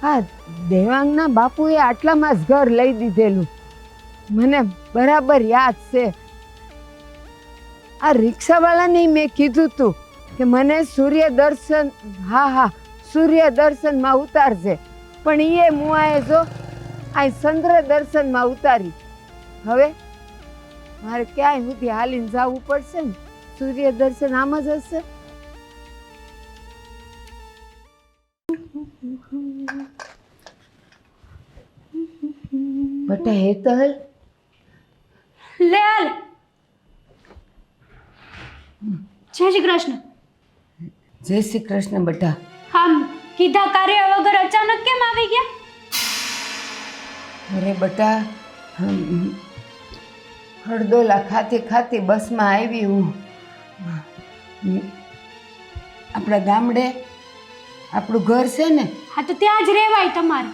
હા, દેવાંગના બાપુએ આટલામાં જ ઘર લઈ દીધેલું, મને બરાબર યાદ છે. આ રિક્ષાવાળાને મેં કીધું તું કે મને સૂર્ય દર્શન, હા સૂર્ય દર્શનમાં ઉતારજે, પણ એ મુઆએ જો આ ચંદ્ર દર્શનમાં ઉતારી. હવે મારે ક્યાંય સુધી હાલીને જવું પડશે ને, સૂર્ય દર્શન આમ જ હશે. બટા હેતલ, લે હાલ. જય શ્રી કૃષ્ણ. જય શ્રી કૃષ્ણ બટા. આમ કીધા કાર્ય વગર અચાનક કેમ આવી ગયા? અરે બટા, હળદોલા ખાતી ખાતી બસમાં આવી હું. આપણા ગામડે આપણું ઘર છે ને. હા તો ત્યાં જ રહેવાય તમારે,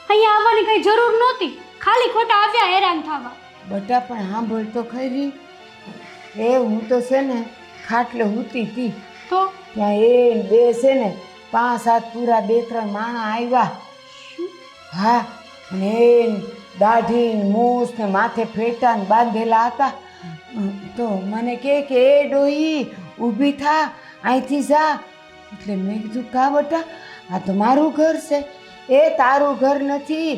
અહીંયા આવવાની કઈ જરૂર નહોતી, ખાલી ખોટા આવ્યા હેરાન થવા. બટા પણ સાંભળ તો ખરી, એ હું તો છે ને ખાટલે હૂતી હતી, તો ત્યાં એ બે છે ને 5-7 પૂરા 2-3 માણા આવ્યા. હા, અને એ દાઢી મૂછ ને માથે ફેટા ને બાંધેલા હતા. તો મને કે એ ડોહી ઊભી થા, અહીંથી જા. એટલે મેં કીધું કા બટા, આ તો મારું ઘર છે. એ તારું ઘર નથી,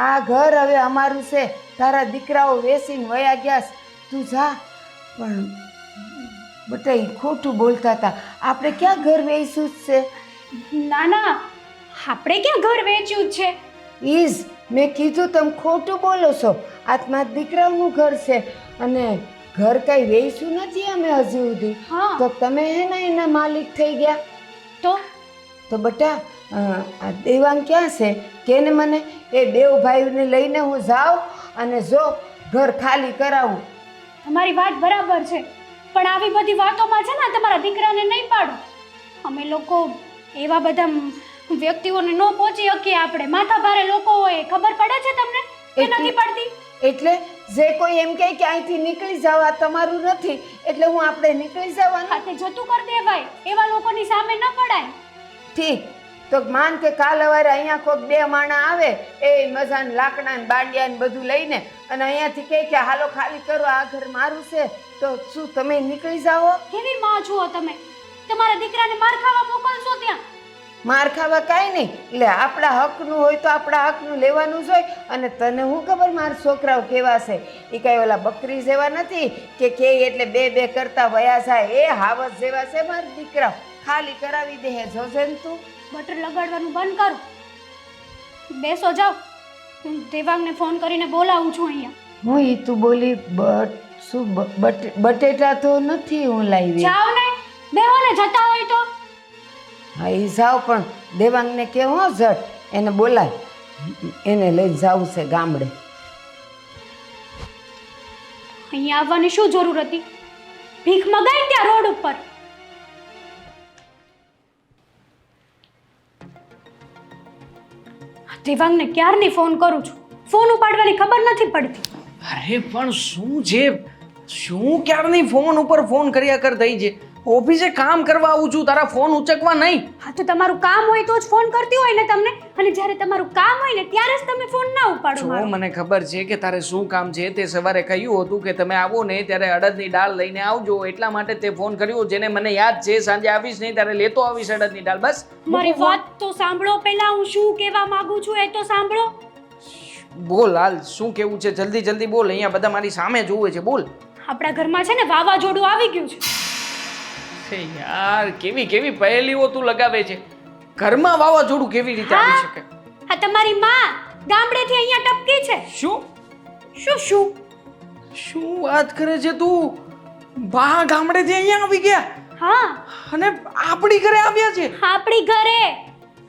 આ ઘર હવે અમારું છે, તારા દીકરાઓ વેસીને વયા ગયા છે, તું જા. પણ બટા એ ખોટું બોલતા હતા, આપણે ક્યાં ઘર વેચ્યું જ છે? ના ના, આપણે ક્યાં ઘર વેચ્યું જ છે? મેં કીધું તમે ખોટું બોલો છો, આત્મા દીકરાનું ઘર છે અને ઘર કઈ વેચ્યું નથી અમે હજુ સુધી. હા. તો તમે હે ને એના માલિક થઈ ગયા. તો બટા આ દેવાંગ ક્યાં છે કે ને મને, એ દેવભાઈને લઈને હું જાઉં અને જો ઘર ખાલી કરાવું. તમારી વાત બરાબર છે, પણ આવી બધી વાતોમાં છે ને તમારા દીકરાને નહીં પાડો. અમે લોકો એવા બધા વ્યક્તિઓને ન પહોંચી શકીએ. આપણે માથા ભારે લોકો હોય, ખબર પડે છે તમને કે નથી પડતી? એટલે જે કોઈ એમ કહે કે અહીંથી નીકળી જાવ, આ તમારું નથી, એટલે હું આપણે નીકળી જવાનું. હાથે જતું કરી દેવાય, એવા લોકોની સામે ન પડાય. ઠીક, તો માન કે કાલ સવારે અહીંયા કોઈક 2 માણા આવે, એ મજાન લાકડા ને બાંડિયા ને બધું લઈને અને અહીંયાથી કહે કે હાલો ખાલી કરો, આ ઘર મારું છે, તો શું તમે નીકળી જાઓ? કેવી માં છો તમે? તમારા દીકરાને માર ખાવા મોકલશો ત્યાં? માર ખાવા કાંઈ નહીં, એટલે આપણા હકનું હોય તો આપણા હકનું લેવાનું જ હોય. અને તને શું ખબર મારા છોકરાઓ કેવા છે? એ કાંઈ ઓલા બકરી જેવા નથી કે એટલે બે કરતા વયા જાય. એ હાવસ જેવા છે મારા દીકરા, ખાલી કરાવી દે. જોજે ને તું. બટર લગાડવાનું બંધ કરો, બેસો જાઓ. હું દેવાંગને ફોન કરીને બોલાવું છું અહીંયા. હું ઈ તું બોલી બટેટા તો નથી હું લાવી. જાઓ ને, બેહો ને, જતા હોય તો. હા એ જાવ, પણ દેવાંગને કેવો ઝટ, એને બોલાય, એને લઈને જવું છે ગામડે. અહીંયા આવવાની શું જરૂર હતી? ભીખ મગાઈ ત્યાં રોડ ઉપર. દેવાંગને ક્યારની ફોન કરું છું, ફોન ઉપાડવાની ખબર નથી પડતી. અરે પણ શું ક્યારની ફોન ઉપર ફોન કર્યા કર થઈ છે? ઓફિસે કામ કરવા આવું છું, તારા ફોન ઉચકવા નહીં. હા તો તમારું કામ હોય તો જ ફોન કરતી હોય ને તમને, અને જ્યારે તમારું કામ હોય ને ત્યારે જ તમે ફોન ના ઉપાડો મારો. મને ખબર છે કે તારે શું કામ છે. તે સવારે કહ્યું હતું કે તમે આવો ને ત્યારે અડદની દાળ લઈને આવજો, એટલા માટે તે ફોન કર્યો, જેને મને યાદ છે સાંજે આવીશ નહીં ત્યારે લેતો આવીશ અડદની દાળ. બસ મારી વાત તો સાંભળો પહેલા, હું શું કહેવા માંગુ છું એ તો સાંભળો. બોલ હાલ, શું કેવું છે? જલ્દી બોલ, અહીંયા બધા મારી સામે જોવે છે. બોલ. આપણા ઘરમાં છે ને વાવાઝોડું આવી ગયું છે. યાર કેવી પહેલીઓ તું લગાવે છે. ઘરમાં વાવાઝોડું કેવી રીતે આવી શકે? આ તમારી માં ગામડેથી અહીંયા ટપકી છે. શું વાત કરે છે તું? બા ગામડેથી અહીંયા આવી ગયા? હા. અને આપણી ઘરે આવ્યા છે? આપણી ઘરે.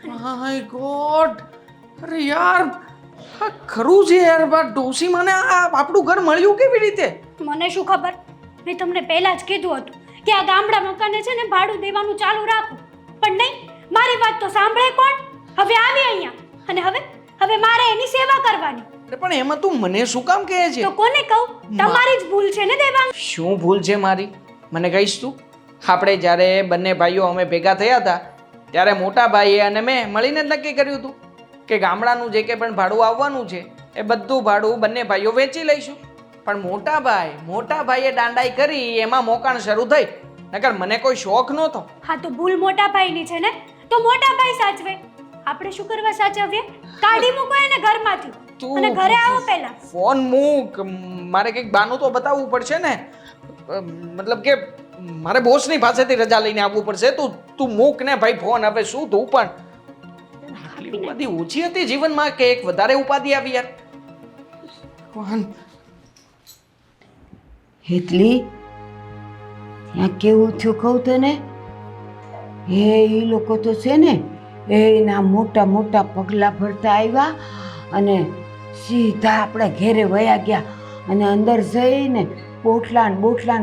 માય ગોડ, અરે યાર આ ખરું છે યાર. બા ડોસી મને આપણું ઘર મળ્યું કેવી રીતે? મને શું ખબર, મેં તમને પહેલા જ કીધું હતું કે આ ગામડા મકાને છે ને ભાડું દેવાનું ચાલુ રાખો, પણ નહીં. મારી વાત તો સાંભળે કોણ? હવે આવી અહીંયા, અને હવે મારે એની સેવા કરવાની. પણ એમાં તું મને શું કામ કહે છે? તો કોને કહું? તમારી જ ભૂલ છે ને દેવાંગ. શું ભૂલ છે મારી? મને કહીશ તું? આપણે જ્યારે બંને ભાઈઓ અમે ભેગા થયા હતા ત્યારે મોટા ભાઈએ અને મેં મળીને જ નક્કી કર્યું હતું કે ગામડાનું જે કે પણ ભાડું આવવાનું છે એ બધું ભાડું બંને ભાઈઓ વેચી લઈશું. પણ મોટા ભાઈએ દાંડાઈ કરી એમાં મોકાણ શરૂ થઈ. નકર મને કોઈ શોખ નહોતો. હા તો ભૂલ મોટા ભાઈની છે ને, તો મોટા ભાઈ સાચવે. આપણે શું કરવા સાચવીએ? કાઢી મૂકો એને ઘરમાંથી અને ઘરે આવો પહેલા. ફોન મૂક, મારે કંઈક બાનું તો બતાવવું પડશે ને. મતલબ કે મારે બોસની પાસેથી રજા લઈને આવવું પડશે. તું મૂક ને ભાઈ ફોન. હવે શું તું પણ આટલી ઉપાધિ ઓછી હતી જીવનમાં કે એક વધારે ઉપાધિ આવી યાર. ભગવાન. એટલી ત્યાં કેવું થયું કહું તને? એ લોકો તો છે ને એના મોટા મોટા પગલાં ભરતા આવ્યા અને સીધા આપણા ઘેરે વયા ગયા અને અંદર જઈને બોટલાન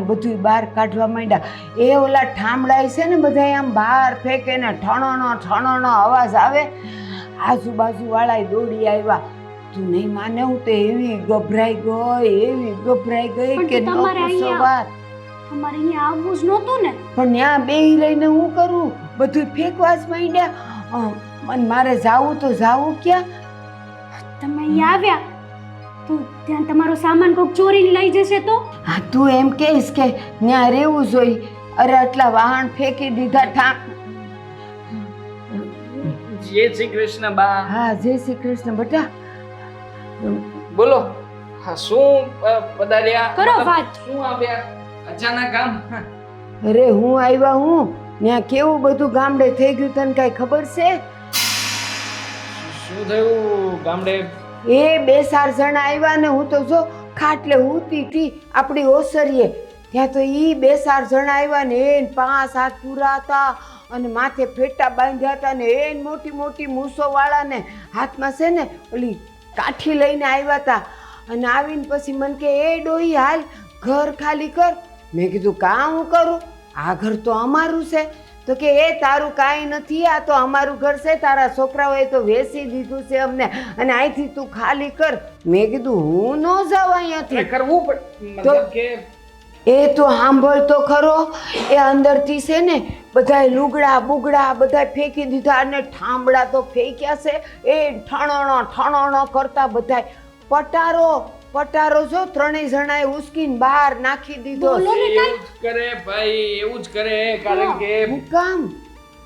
બધું બહાર કાઢવા માંડ્યા. એ ઓલા ઠામડાય છે ને બધા આમ બહાર ફેંકે ને ઠણોનો અવાજ આવે. આજુબાજુવાળાએ દોડી આવ્યા. તું નહીં માને, હું તો એવી ગભરાઈ ગઈ કે ન પૂછો વાત. તમારે અહીંયા આવવું જ નહોતું ને. પણ ત્યાં બેહી રહીને હું કરું? બધું ફેંકવા જ માંડ્યા. અને મારે જાવું તો જાવું ક્યાં? તમે અહીંયા આવ્યા તો ત્યાં તમારો સામાન કોઈક ચોરીને લઈ જશે તો? હા, તું એમ કહીશ કે ત્યાં રહેવું જોઈએ? અરે આટલા વાહન ફેંકી દીધા. જય શ્રી કૃષ્ણ બા. હા, જય શ્રી કૃષ્ણ બેટા. બોલો. હા, શું પધાર્યા? કરો વાત. શું આવ્યા અચાનક આમ? અરે હું આવ્યા ત્યાં કેવું બધું ગામડે થઈ ગયું તને કઈ ખબર છે? શું થયું ગામડે? એ 2-4 જણા આવ્યા ને હું તો જો ખાટલે ઊતી હતી આપણી ઓસરીએ. ત્યાં તો ઈ 2-4 જણા આવ્યા ને એ 5 હાથ પૂરા હતા અને માથે ફેટા બાંધ્યા હતા ને એ મોટી મૂસો વાળા ને હાથમાં છે ને ઓલી કાઠી લઈને આવ્યા હતા. અને આવીને પછી મને કે એ ડોહી હાલ ઘર ખાલી કર. મેં કીધું કા હું કરું? આ ઘર તો અમારું છે. તો કે એ તારું કાંઈ નથી, આ તો અમારું ઘર છે, તારા છોકરાઓએ તો વેચી દીધું છે અમને અને અહીંથી તું ખાલી કર. મેં કીધું હું ન જાઉં અહીંયાથી. કરવું પડે મતલબ કે એ તો સાંભળ તો ખરો. એ અંદરથી છે ને બધાય લુગડા બુગડા બધાય ફેંકી દીધા અને ઠામડા તો ફેંક્યા છે. એ ઠણોણો કરતા બધાય પટારો જો 3 જણાએ ઉસકીને બહાર નાખી દીધો. બોલો ને એવું જ કરે ભાઈ, એવું જ કરે. કારણ કે હું કામ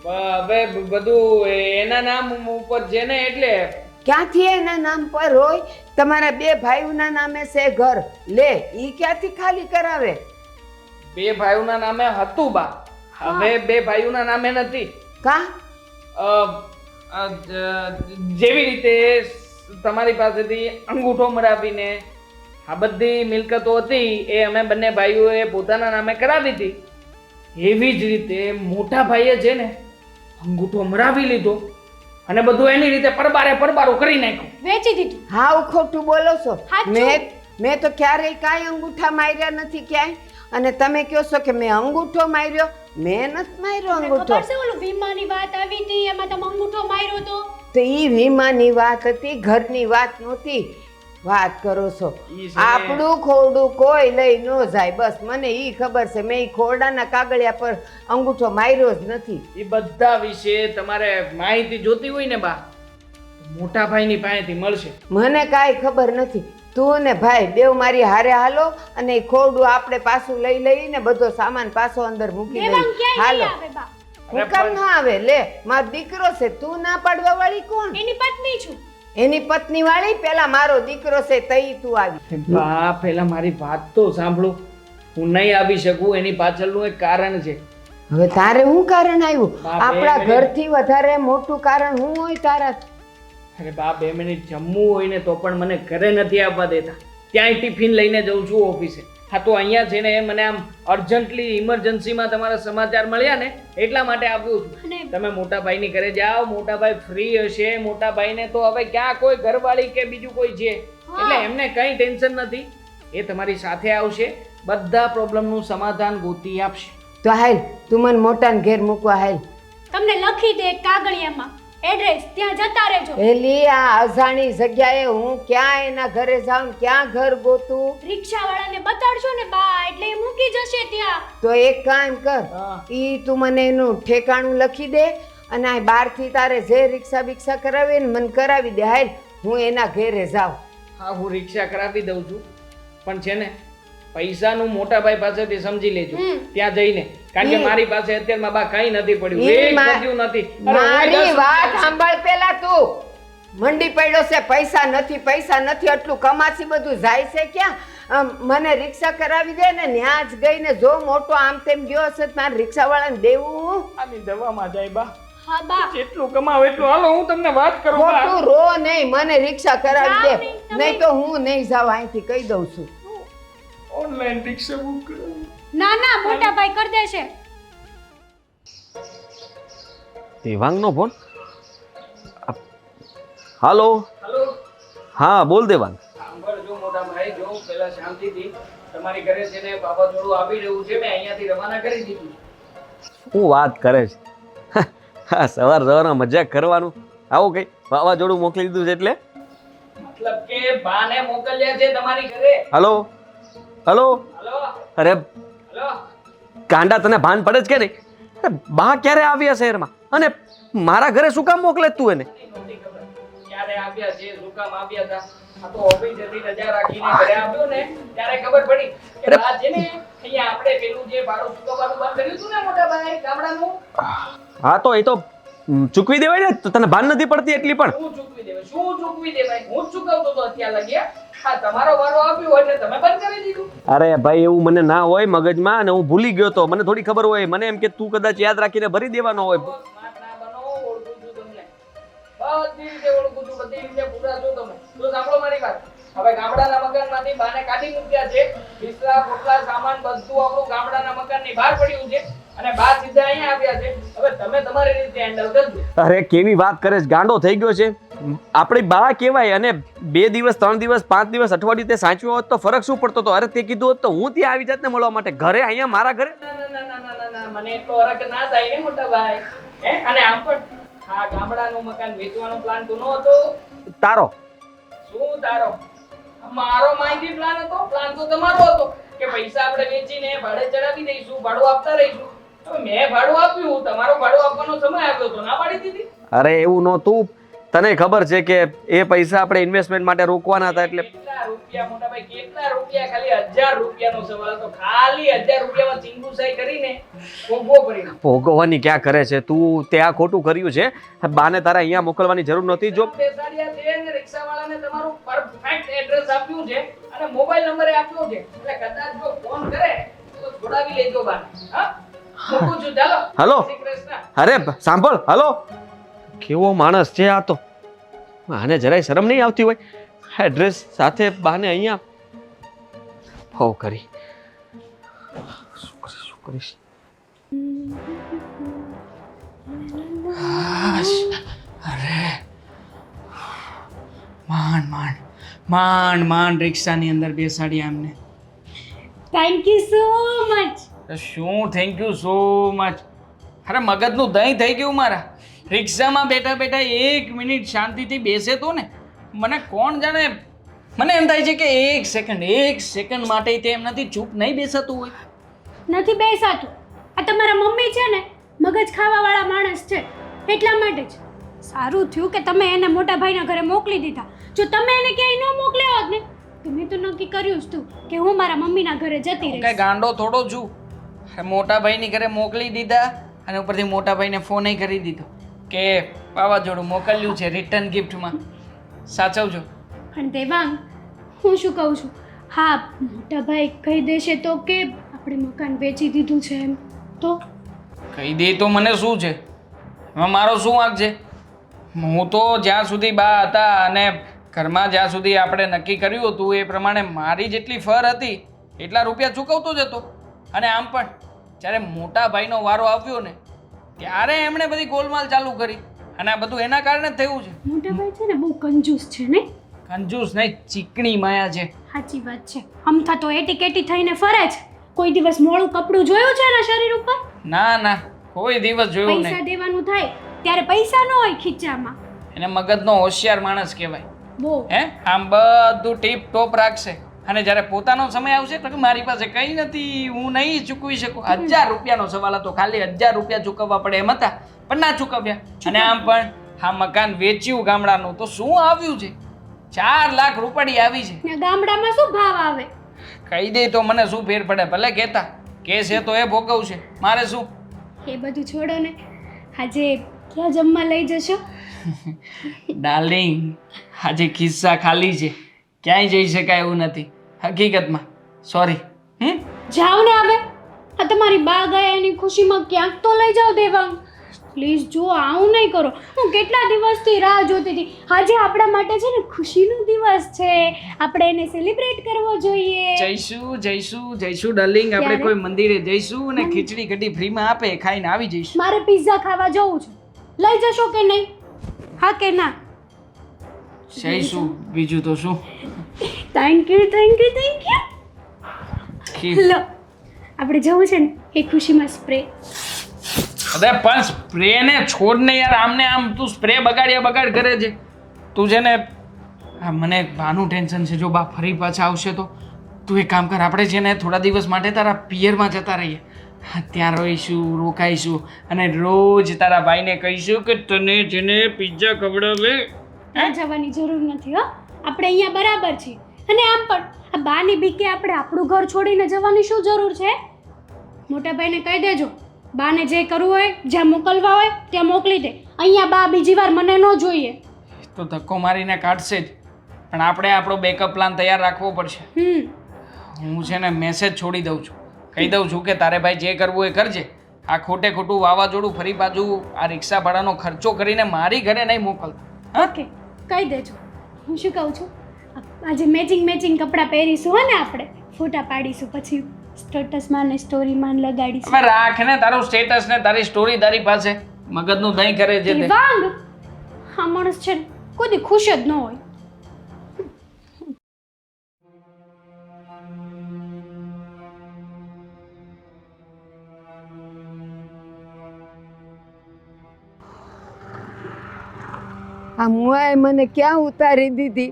હવે બધું એના નામ ઉપર છે ને એટલે ક્યાંથી એના નામ પર હોય? તમારા 2 ભાઈઓના નામે છે ઘર. લે ઈ ક્યાંથી ખાલી કરાવે? 2 ભાઈઓના નામે હતું બા. હવે 2 ભાઈઓના નામે નથી. કા જેવી રીતે તમારી પાસેથી અંગૂઠો મરાવીને આ બધી મિલકતો હતી એ અમે બંને ભાઈઓએ પોતાના નામે કરાવી હતી, એવી જ રીતે મોટા ભાઈએ છે ને અંગૂઠો મરાવી લીધો અને બધું એની રીતે પરબારું કરી નાખ્યું, વેચી દીધું. હાવ ખોટું બોલો છો. સાચું. મેં તો ક્યારેય કાંઈ અંગૂઠા માર્યા નથી ક્યાંય. અને તમે કહો છો કે મેં અંગૂઠો માર્યો. મેં નથી માર્યો અંગૂઠો. ખબર છે ઓલું વીમાની વાત આવી હતી એમાં તમે અંગૂઠો માર્યો તો? તો ઈ વીમાની વાત હતી, ઘરની વાત નહોતી. વાત કરો છો. આપણું ખોરડું કોઈ લઈ ન જાય, બસ મને ઈ ખબર છે. મેં ઈ ખોરડાના કાગળિયા પર અંગૂઠો માર્યો જ નથી. એ બધા વિશે તમારે માહિતી જોતી હોય ને બા, મોટા ભાઈની પાસેથી મળશે. મને કાંઈ ખબર નથી. તું ને ભાઈ બેવ મારી હારે હાલો અને ઈ ખોરડું આપણે પાછું લઈ લઈને બધો સામાન પાછો અંદર મૂકી દેવાંગ દઈએ. ક્યાંય હાલો. નહીં આવે બા. હું કામ ન આવે? લે મારો દીકરો છે, તું ના પાડવા વાળી કોણ? એની પત્ની છું. એની પત્ની વાળી? પેલા મારો દીકરો છે તઈ તું આવી. બા પહેલા મારી વાત તો સાંભળો. હું નહીં આવી શકું એની પાછળનું એક કારણ છે. હવે તારે શું કારણ આવ્યું? બા, બે આપણા મિનિટ. ઘરથી વધારે મોટું કારણ શું હોય તારા? અરે બા 2 મિનિટ જમવું હોય ને તો પણ મને ઘરે નથી આવવા દેતા. ત્યાંય ટિફિન લઈને જઉં છું ઓફિસે. હા તો અહીંયા છે ને મને આમ અર્જન્ટલી ઇમરજન્સીમાં તમારા સમાચાર મળ્યા ને એટલા માટે આવ્યો છું. અને તમે મોટા ભાઈની ઘરે જાઓ, મોટા ભાઈ ફ્રી હશે. મોટા ભાઈને તો હવે ક્યાં કોઈ ઘરવાળી કે બીજું કોઈ છે એટલે એમને કંઈ ટેન્શન નથી. એ તમારી સાથે આવશે, બધા પ્રોબ્લેમનું સમાધાન ગોતી આપશે. તો હાલ તું મને મોટાને ઘેર મૂકવા હાલ. તમને લખી દે એક કાગળિયામાં એડ્રેસ, ત્યાં જતા રહેજો. એલી આ અજાણી જગ્યાએ હું ક્યાં એના ઘરે જાઉં, ક્યાં ઘર ગોતું? રિક્ષાવાળાને બતાડશો ને બા એટલે એ મૂકી જશે ત્યાં. તો એક કામ કર, હા. ઈ તું મને એનું ઠેકાણું લખી દે અને આ બહારથી તારે જે રિક્ષા બિક્ષા કરાવી ને મને કરાવી દે. હાલ હું એના ઘેરે જાઉં. હા હું રિક્ષા કરાવી દઉં છું પણ છે ને પૈસાનું મોટા ભાઈ પાસેથી સમજી લેજો ત્યાં જઈને કારણ કે મારી પાસે અત્યારમાં બા કઈ નથી પડ્યું એક વધ્યું નથી. અરે હું મારી 10 વાત સાંભળ પેલા તું. મંડી પડ્યો છે પૈસા નથી એટલું કમાસી બધું જાય છે ક્યાં? મને રિક્ષા કરાવી દે ને ત્યાં જ ગઈને જો મોટો આમ તેમ ગયો હશે તો મારે રિક્ષાવાળાને દેવું. આની દવામાં જાય બા હા બા જેટલું કમાવ એટલું હાલો હું તમને વાત કરું બા ખોટું રો નહીં, મને રિક્ષા કરાવી દે નહીં તો હું નહીં જાવ અહીંથી કહી દઉં છું. ઓનલાઈન રિક્ષા બુક કરાવી ના ના મોટા ભાઈ કરી દેશે. દેવાંગનો ફોન. હાલો. હાલો હા બોલ દેવાંગ. સાંભળજો મોટા ભાઈ જો પેલા શાંતિથી તમારી ઘરે છે ને વાવાઝોડું આવી રહ્યું છે મેં અહીંયાથી રવાના કરી દીધું. શું વાત કરે છે? હા સવારમાં મજાક કરવાનું. આવું કઈ વાવાઝોડું મોકલી દીધું છે એટલે? મતલબ કે બાને મોકલ્યા છે તમારી ઘરે. Hello hello. હાલો અરે હાલો કાંડા તને ભાન પડે છે કે નહીં? અરે બા ક્યારે આવ્યા શહેરમાં અને મારા ઘરે શું કામ મોકલે તું એને? નહોતી ખબર ક્યારે આવ્યા છે શું કામ આવ્યા હતા. આ તો ઓફિસેથી રજા રાખીને ઘરે આવ્યો ને ત્યારે ખબર પડી કે બા છે ને અહીંયા આપણે પેલું જે ભાડું ચૂકવવાનું બંધ કર્યું હતું ને મોટા ભાઈ ગામડાનું. હા તો એ તો ચૂકવી દેવાય ને. તો તને ભાન નથી પડતી એટલી પણ? શું ચૂકવી દેવાય હું જ ચૂકવતો તો અત્યારે લગ્યા. હા તમારો વારો આવ્યો એટલે તમે બંધ કરી દીધું. અરે ભાઈ એવું મને ના હોય મગજમાં અને હું ભૂલી ગયો તો મને થોડી ખબર હોય. મને એમ કે તું કદાચ યાદ રાખીને ભરી દેવાનો હોય. સ્માર્ટ ના બનો ઓળખું છું તમને બધી રીતે ઓળખું છું બધી રીતે પૂરા છો તમે. તો સાંભળો મારી વાત હવે ગામડાના મકાનમાંથી બાને કાઢી મૂક્યા છે. બિસ્તરા પોટલા સામાન બધું આપણું ગામડાના મકાનની બહાર પડ્યું છે અને બા સીધા અહીંયા આવ્યા છે. હવે તમે તમારી રીતે હેન્ડલ કરજો. અરે કેવી વાત કરે છે? ગાંડો થઈ ગયો છે. આપણી બા કહેવાય અને 2 દિવસ 3 દિવસ 5 દિવસ અઠવાડિયું તે સાચવ્યો હોત તો ફરક શું પડતો હતો? અરે તે કીધું હોત તો હું ત્યાં આવી જાત ને મળવા માટે. ઘરે અહીંયા મારા ઘરે ના મને એટલો હરખ ના થાય ને મોટા ભાઈ. હે અને આમ પણ હા ગામડાનું મકાન વેચવાનો પ્લાન તો નહોતો. તારો શું તારો? મારો માહિતી પ્લાન હતો. પ્લાન તો તમારો હતો કે પૈસા આપણે વેચીને ભાડે ચડાવી દઈશું ભાડું આપતા રહીશું. હવે મેં ભાડું આપ્યું તમારો ભાડું આપવાનો સમય આવ્યો તો ના પાડી દીધી. અરે એવું નહોતું. તને ખબર છે કે એ પૈસા આપણે ઇન્વેસ્ટમેન્ટ માટે રોકવાના હતા એટલે કેટલા રૂપિયા મોટા ભાઈ કેટલા રૂપિયા? ખાલી 1000 રૂપિયાનો સવાલ હતો. ખાલી 1000 રૂપિયામાં ચીંગુસાઈ કરીને ભોગવો પડી. ભોગવવાની ક્યાં કરે છે તું? તે આ ખોટું કર્યું છે. બાને તારે અહીંયા મોકલવાની જરૂર નહોતી. જો બેસાડ્યા છે ને રિક્ષાવાળાને તમારું પરફેક્ટ એડ્રેસ આપ્યું છે અને મોબાઈલ નંબર આપ્યો છે એટલે કદાચ જો ફોન કરે તો જોડાવી લેજો બાને. હા મૂકું છું ચાલો. હલો. શ્રી કૃષ્ણ. અરે સાંભળ. હલો. કેવો માણસ છે આ તો. આને જરાય શરમ નહીં આવતી હોય? એડ્રેસ સાથે બાને અહીંયા હો કરી. શું કરીશ? માંડ રિક્ષાની અંદર બેસાડ્યા એમને. Thank you so much. શું થેન્ક યુ સો મચ? અરે મગજનું દહીં થઈ ગયું મારા. રિક્ષામાં બેઠા બેઠા 1 મિનિટ શાંતિથી બેસે તો ને મને કોણ જાણે મને એમ થાય છે કે એક સેકન્ડ માટે તે એમ નથી ચૂપ નહીં બેસાતું હોય. નથી બેસાતું. આ તમારા મમ્મી છે ને મગજ ખાવાવાળા માણસ છે એટલા માટે જ. સારું થયું કે તમે એને મોટા ભાઈના ઘરે મોકલી દીધા. જો તમે એને ક્યાંય ન મોકલ્યા હોત ને તો મેં તો નક્કી કર્યું જ તું કે હું મારા મમ્મીના ઘરે જતી કઈ રહીશ. ગાંડો થોડો છું. મોટા ભાઈની ઘરે મોકલી દીધા અને ઉપરથી મોટા ભાઈને ફોન કરી દીધો કે વાવાઝોડું મોકલ્યું છે રિટર્ન ગિફ્ટમાં સાચવજો. પણ દેવાંગ હું શું કહું છું હા મોટા ભાઈ કહી દેશે તો કે આપણે મકાન વેચી દીધું છે એમ તો કહી દે તો મને શું છે? એમાં મારો શું વાંક છે? હું તો જ્યાં સુધી બા હતા અને ઘરમાં જ્યાં સુધી આપણે નક્કી કર્યું હતું એ પ્રમાણે મારી જેટલી ફર હતી એટલા રૂપિયા ચૂકવતો જ હતો. અને આમ પણ જ્યારે મોટા ભાઈનો વારો આવ્યો ને ત્યારે એમણે બધી ગોલમાલ ચાલુ કરી અને આ બધું એના કારણે જ થયું છે. મોટા ભાઈ છે ને બહુ કંજૂસ છે ને. કંજૂસ નહીં ચીકણી માયા છે. સાચી વાત છે. અમથા તો એટી કેટી થઈને ફરે છે. કોઈ દિવસ મોળું કપડું જોયું છે એના શરીર ઉપર? ના કોઈ દિવસ જોયું પૈસા નહીં. દેવાનું થાય ત્યારે પૈસા ન હોય ખીચામાં. એને મગજનો હોશિયાર માણસ કહેવાય. બહુ હે આમ બધું ટીપ ટોપ રાખશે અને જ્યારે પોતાનો સમય આવશે તો કે મારી પાસે કંઈ નથી, હું નહીં ચૂકવી શકું. 1000 રૂપિયાનો સવાલ હતો, ખાલી 1000 રૂપિયા ચૂકવવા પડે એમ હતા, પણ ના ચૂકવ્યા. અને આમ પણ આ મકાન વેચ્યું ગામડાનું તો શું આવ્યું છે? 4 લાખ રૂપિયા આવી છે. ને ગામડામાં શું ભાવ આવે? કહી દે તો મને શું ફેર પડે? ભલે કહેતા કે છે તો એ ભોગવશે, મારે શું? એ બધું છોડો ને, આજે ક્યાં જમવા લઈ જશો? ડાર્લિંગ, આજે ખિસ્સા ખાલી છે, ક્યાંય જઈ શકાય એવું નથી હકીકતમાં. સોરી. જાઓ ને હવે, આ તમારી બા ગયા એની ખુશીમાં ક્યાંક તો લઈ જાઓ દેવાંગ. પ્લીઝ જો આવું નહીં કરો, હું કેટલા દિવસથી રાહ જોતી હતી. આજે આપણા માટે છે ને ખુશીનો દિવસ છે, આપણે એને સેલિબ્રેટ કરવો જોઈએ. જઈશું ડાર્લિંગ, આપણે કોઈ મંદિરે જઈશું અને ખીચડી કઢી ફ્રીમાં આપે, ખાઈને આવી જઈશું. મારે પિઝા ખાવા જવું છે, લઈ જશો કે નહીં? હા કે ના? જઈશું, બીજું તો શું. Thank you. લો, આપણે જવું છે ને એ ખુશીમાં સ્પ્રે. અરે પણ સ્પ્રે ને છોડ ને યાર, આમને આમ તું સ્પ્રે બગાડ કરે છે. તું છે ને મને બાનું ટેન્શન છે, જો બા ફરી પાછા આવશે તો. તું એક કામ કર, આપણે છે ને થોડા દિવસ માટે તારા પિયરમાં જતા રહીએ, ત્યાં રહીશું, રોકાઈશું અને રોજ તારા ભાઈને કહીશું કે તને જેને પિઝા ખવડાવે. ત્યાં જવાની જરૂર નથી હો, આપણે અહીંયા બરાબર છીએ. અને આમ પણ આ બાની બીકે આપણે આપણું ઘર છોડીને જવાની શું જરૂર છે? મોટા ભાઈને કહી દેજો, બાને જે કરવું હોય, જ્યાં મોકલવા હોય ત્યાં મોકલી દે. અહીંયા બા બીજી વાર મને ન જોઈએ. તો ધક્કો મારીને કાઢશે જ, પણ આપણે આપણો બેકઅપ પ્લાન તૈયાર રાખવો પડશે. હું છે ને મેસેજ છોડી દઉં છું, કહી દઉં છું કે તારે ભાઈ જે કરવું એ કરજે. આ ખોટું વાવાઝોડું ફરી પાછું આ રિક્ષા ભાડાનો ખર્ચો કરીને મારી ઘરે નહીં મોકલતા. ઓકે, કહી દેજો. હું શું કહું છું, આજે મેચિંગ કપડાં પહેરીશું હો ને, આપણે ફોટા પાડીશું, પછી સ્ટેટસમાં ને સ્ટોરીમાં લગાડીશું. હવે રાખ ને તારું સ્ટેટસ ને તારી સ્ટોરી તારી પાસે, મગજનું દહીં કરે છે તે. વાંગ, આ માણસ છે ને કોઈ દી ખુશ જ ન હોય. આ મુઆએ મને ક્યાં ઉતારી દીધી?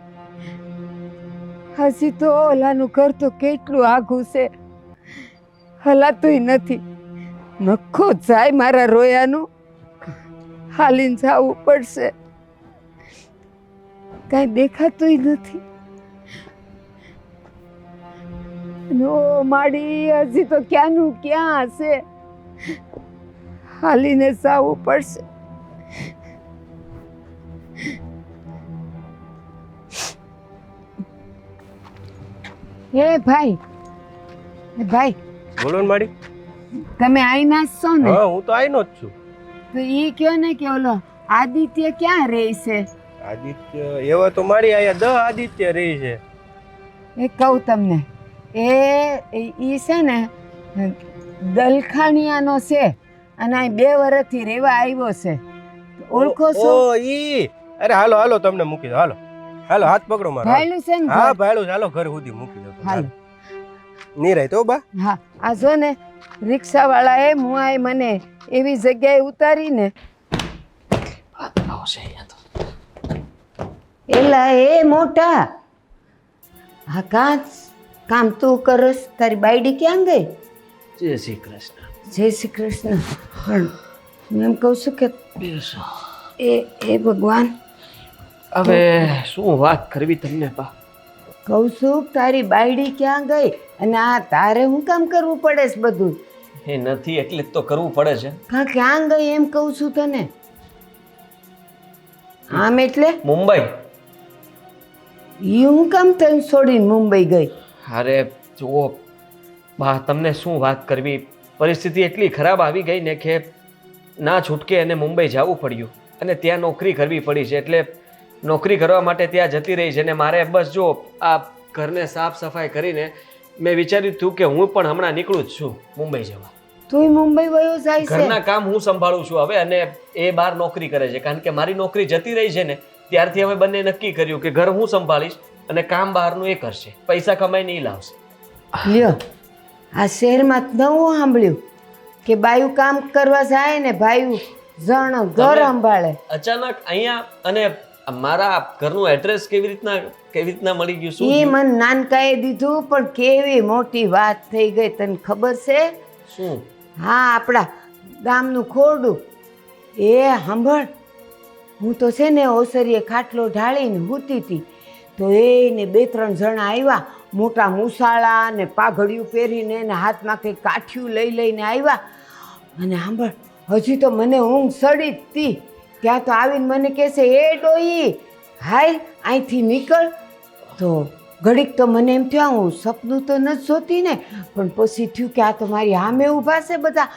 હસી તો ઓલાનું ઘર તો કેટલું આઘું છે, હલાતુંય નથી. નખો જાય મારા રોયાનું, હાલીને જવું પડશે. કાંઈ દેખાતુંય નથી. નો માડી, હજી તો ક્યાંનું ક્યાં હશે, હાલીને જવું પડશે. હે ભાઈ, બોલો ને માડી. તમે આઈના જ છો ને? હા, હું તો આઈનો જ છું. તો ઈ કયો ને કે ઓલો આદિત્ય ક્યાં રહે છે? આદિત્ય એવા તો મારી આયા 10 આદિત્ય રહી છે. એ કહું તમને, ઈ છે ને દલખાણિયાનો છે અને આ 2 વર્ષથી રહેવા આવ્યો છે. ઓળખો છો? ઓ ઈ, અરે હાલો તમને મૂકી દો. હાલો હાથ પકડો મારો. ભાઈલું છે ને? હા ભાઈલું, ચાલો ઘર સુધી મૂકી દો. હાલો. નિરાય તો બા. હા, આ જો ને રિક્ષાવાળાએ મુઆએ મને એવી જગ્યાએ ઉતારીને. એલા એ મોટા, હા કામ તું કરસ? તારી બાયડી ક્યાં ગઈ? જય શ્રી કૃષ્ણ. જય શ્રી કૃષ્ણ. પણ હું એમ કહું છું કે એ ભગવાન, હવે શું વાત કરવી તમને બા? કહું છું તારી બાયડી ક્યાં ગઈ અને આ તારે શું કામ કરવું પડે છે બધું? એ નથી એટલે જ તો કરવું પડે છે. હા, ક્યાં ગઈ એમ કહું છું તને. આમ એટલે મુંબઈ. ઈ હું કામ તને છોડીને મુંબઈ ગઈ? અરે જુઓ બા, તમને શું વાત કરવી, પરિસ્થિતિ એટલી ખરાબ આવી ગઈ ને કે ના છૂટકે એને મુંબઈ જવું પડ્યું અને ત્યાં નોકરી કરવી પડી છે. એટલે નોકરી કરવા માટે ત્યાં જતી રહી છે ને મારે બસ જો આ ઘરને સાફ સફાઈ કરીને મેં વિચાર્યું હતું કે હું પણ હમણાં નીકળું જ છું મુંબઈ જવા. તું મુંબઈ વયો જાય છે? ઘરના કામ હું સંભાળું છું હવે અને એ બહાર નોકરી કરે છે. કારણ કે મારી નોકરી જતી રહી છે ને ત્યારથી અમે બંને નક્કી કર્યું કે ઘર હું સંભાળીશ અને કામ બહારનું એ કરશે, પૈસા કમાઈને એ લાવશે. લ્યો, આ શહેરમાં નવું સાંભળ્યું કે બાયું કામ કરવા જાય ને ભાઈયું જણ ઘર સંભાળે. અચાનક અહીંયા અને મારા ઘરનું એડ્રેસ કેવી રીતના મળી ગયું? શું એ થયું? મને નાનકાએ દીધું, પણ કેવી મોટી વાત થઈ ગઈ તને ખબર છે? શું? હા, આપણા ગામનું ખોરડું. એ સાંભળ, હું તો છે ને ઓસરીએ ખાટલો ઢાળીને સૂતી હતી, તો એને 2-3 જણા આવ્યા, મોટા મૂસાળા ને પાઘડિયું પહેરીને ને હાથમાં કંઈક કાઠિયું લઈને આવ્યા. અને સાંભળ, હજી તો મને ઊંઘ સડી જ હતી, ત્યાં તો આવીને મને કહેશે, એ ડોઈ હાલ અહીંથી નીકળ. તો ઘડીક તો મને એમ થયું હું સપનું તો નથી જોતી ને, પણ પછી થયું કે આ તો મારી સામે ઊભા છે બધા.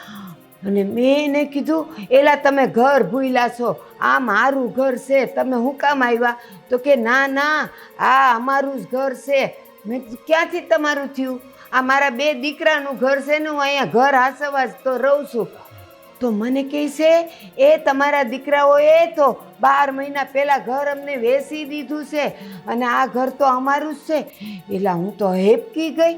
અને મેં એને કીધું, એલા તમે ઘર ભૂલ્યા છો, આ મારું ઘર છે, તમે શું કામ આવ્યા? તો કે ના ના, આ અમારું જ ઘર છે. મેં કીધું ક્યાંથી તમારું થયું? આ મારા 2 દીકરાનું ઘર છે ને, હું અહીંયા ઘર હાસવા જ તો રહું છું. તો મને કહે છે, એ તમારા દીકરાઓએ તો 12 મહિના પહેલાં ઘર અમને વેચી દીધું છે અને આ ઘર તો અમારું જ છે. એટલે હું તો હેપકી ગઈ.